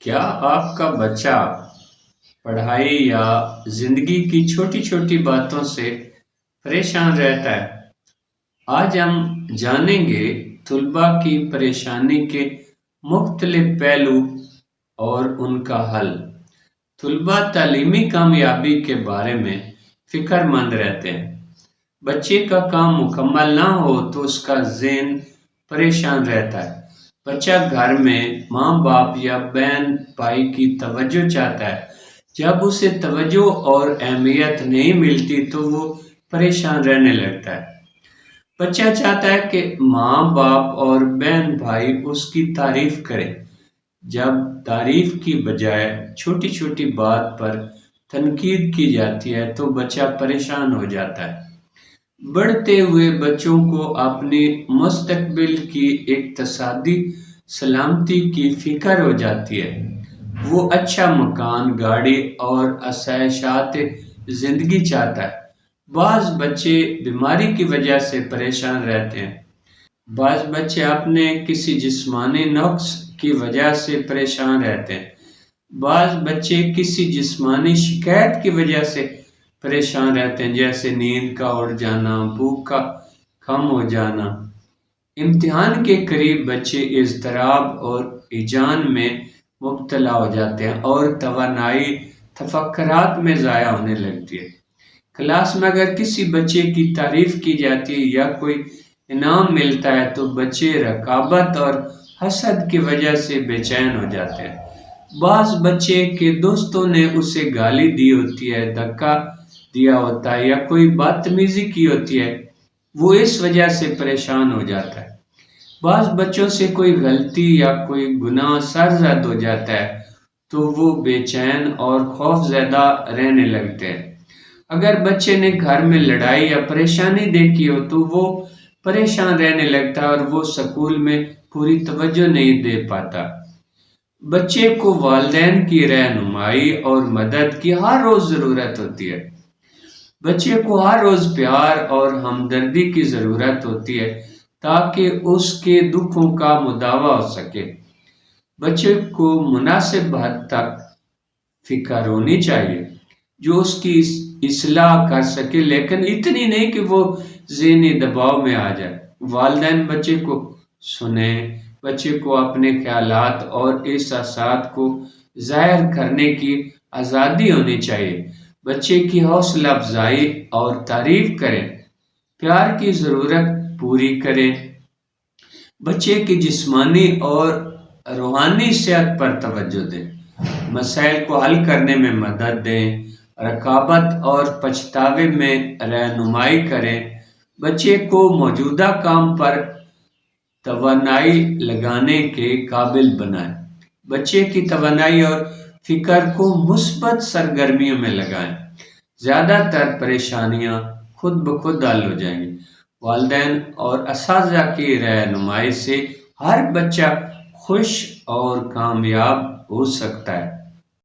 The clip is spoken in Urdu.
کیا آپ کا بچہ پڑھائی یا زندگی کی چھوٹی چھوٹی باتوں سے پریشان رہتا ہے؟ آج ہم جانیں گے طلباء کی پریشانی کے مختلف پہلو اور ان کا حل۔ طلباء تعلیمی کامیابی کے بارے میں فکر مند رہتے ہیں۔ بچے کا کام مکمل نہ ہو تو اس کا ذہن پریشان رہتا ہے۔ بچہ گھر میں ماں باپ یا بہن بھائی کی توجہ چاہتا ہے۔ جب اسے توجہ اور اہمیت نہیں ملتی تو وہ پریشان رہنے لگتا ہے۔ بچہ چاہتا ہے کہ ماں باپ اور بہن بھائی اس کی تعریف کریں۔ جب تعریف کی بجائے چھوٹی چھوٹی بات پر تنقید کی جاتی ہے تو بچہ پریشان ہو جاتا ہے۔ بڑھتے ہوئے بچوں کو اپنی مستقبل کی اقتصادی سلامتی کی فکر ہو جاتی ہے۔ وہ اچھا مکان، گاڑی اور آسائشات زندگی چاہتا ہے۔ بعض بچے بیماری کی وجہ سے پریشان رہتے ہیں۔ بعض بچے اپنے کسی جسمانی نقص کی وجہ سے پریشان رہتے ہیں۔ بعض بچے کسی جسمانی شکایت کی وجہ سے پریشان رہتے ہیں، جیسے نیند کا اڑ جانا، بھوک کا کم ہو جانا۔ امتحان کے قریب بچے اضطراب اور ہیجان میں مبتلا ہو جاتے ہیں اور توانائی تفکرات میں ضائع ہونے لگتی ہے۔ کلاس میں اگر کسی بچے کی تعریف کی جاتی ہے یا کوئی انعام ملتا ہے تو بچے رقابت اور حسد کی وجہ سے بے چین ہو جاتے ہیں۔ بعض بچے کے دوستوں نے اسے گالی دی ہوتی ہے، دھکا دیا ہوتا ہے یا کوئی بدتمیزی کی ہوتی ہے، وہ اس وجہ سے پریشان ہو جاتا ہے۔ بعض بچوں سے کوئی غلطی یا کوئی گناہ سرزد ہو جاتا ہے تو وہ بے چین اور خوف زدہ رہنے لگتے ہیں۔ اگر بچے نے گھر میں لڑائی یا پریشانی دیکھی ہو تو وہ پریشان رہنے لگتا ہے اور وہ اسکول میں پوری توجہ نہیں دے پاتا۔ بچے کو والدین کی رہنمائی اور مدد کی ہر روز ضرورت ہوتی ہے۔ بچے کو ہر روز پیار اور ہمدردی کی ضرورت ہوتی ہے تاکہ اس کے دکھوں کا مداوع ہو سکے۔ بچے کو مناسب حد تک فکر ہونی چاہیے جو اس کی اصلاح کر سکے، لیکن اتنی نہیں کہ وہ ذہنی دباؤ میں آ جائے۔ والدین بچے کو سنیں، بچے کو اپنے خیالات اور احساسات کو ظاہر کرنے کی آزادی ہونی چاہیے۔ بچے کی حوصلہ افزائی اور تعریف کریں، پیار کی ضرورت پوری کریں۔ بچے کی جسمانی اور روحانی صحت پر توجہ دیں، مسائل کو حل کرنے میں مدد دیں، رقابت اور پچھتاوے میں رہنمائی کریں۔ بچے کو موجودہ کام پر توانائی لگانے کے قابل بنائیں۔ بچے کی توانائی اور فکر کو مثبت سرگرمیوں میں لگائیں۔ زیادہ تر پریشانیاں خود بخود حل ہو جائیں گی۔ والدین اور اساتذہ کی رہنمائی سے ہر بچہ خوش اور کامیاب ہو سکتا ہے۔